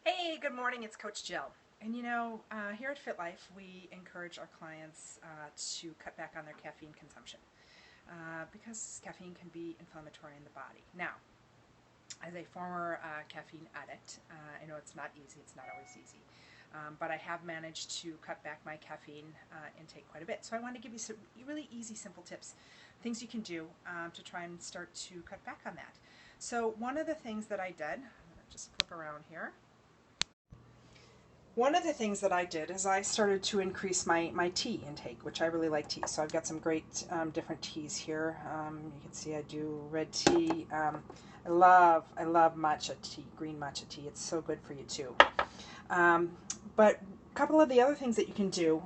Hey, good morning. It's Coach Jill. And here at Fit Life, we encourage our clients to cut back on their caffeine consumption because caffeine can be inflammatory in the body. Now, as a former caffeine addict, I know it's not easy, it's not always easy, but I have managed to cut back my caffeine intake quite a bit. So I want to give you some really easy, simple tips, things you can do to try and start to cut back on that. So one of the things that I did, I'm going to just flip around here. One of the things that I did is I started to increase my tea intake, which I really like tea. So I've got some great different teas here. You can see I do red tea. I love matcha tea, green matcha tea. It's so good for you too. But a couple of the other things that you can do,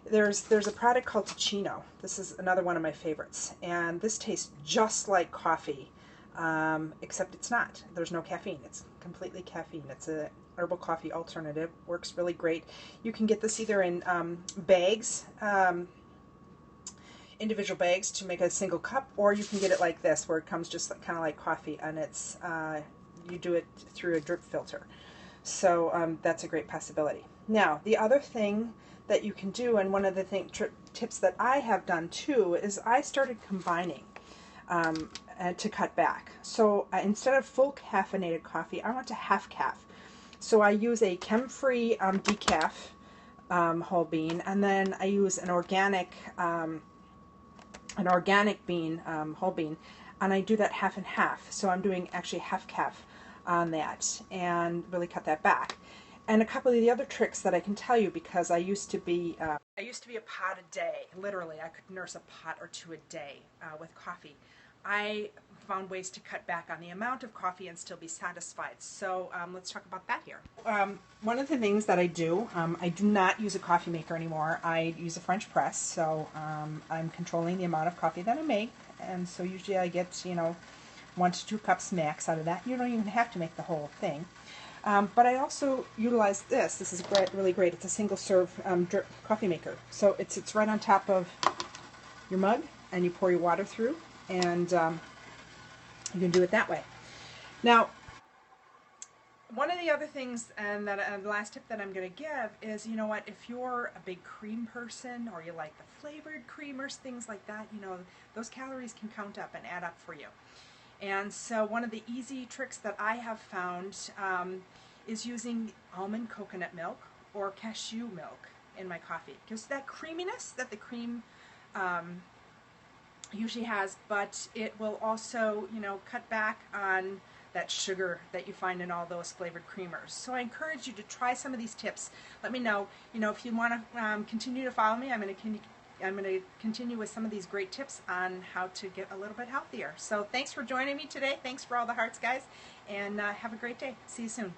there's a product called Ticino. This is another one of my favorites. And this tastes just like coffee, except it's not. There's no caffeine. It's completely caffeine. It's a herbal coffee alternative. Works really great. You can get this either in bags, individual bags to make a single cup, or you can get it like this, where it comes just kind of like coffee, and it's you do it through a drip filter. So that's a great possibility. Now, the other thing that you can do, and one of the tips that I have done too, is I started combining to cut back. So instead of full caffeinated coffee, I went to half calf. So I use a chem-free decaf whole bean, and then I use an organic bean, whole bean, and I do that half and half. So I'm doing actually half calf on that, and really cut that back. And a couple of the other tricks that I can tell you, because I used to be a pot a day. Literally, I could nurse a pot or two a day with coffee. I found ways to cut back on the amount of coffee and still be satisfied. So let's talk about that here. One of the things that I do not use a coffee maker anymore. I use a French press, so I'm controlling the amount of coffee that I make, and so usually I get 1 to 2 cups max out of that. You don't even have to make the whole thing. But I also utilize this. This is really great. It's a single serve drip coffee maker. So it sits right on top of your mug, and you pour your water through, and you can do it that way. Now, one of the other things, and the last tip that I'm going to give is, if you're a big cream person, or you like the flavored creamers, things like that, those calories can count up and add up for you. And so one of the easy tricks that I have found is using almond coconut milk or cashew milk in my coffee. Because that creaminess that the cream usually has, but it will also, cut back on that sugar that you find in all those flavored creamers. So I encourage you to try some of these tips. Let me know, if you want to continue to follow me. I'm going to continue with some of these great tips on how to get a little bit healthier. So thanks for joining me today. Thanks for all the hearts, guys, and have a great day. See you soon.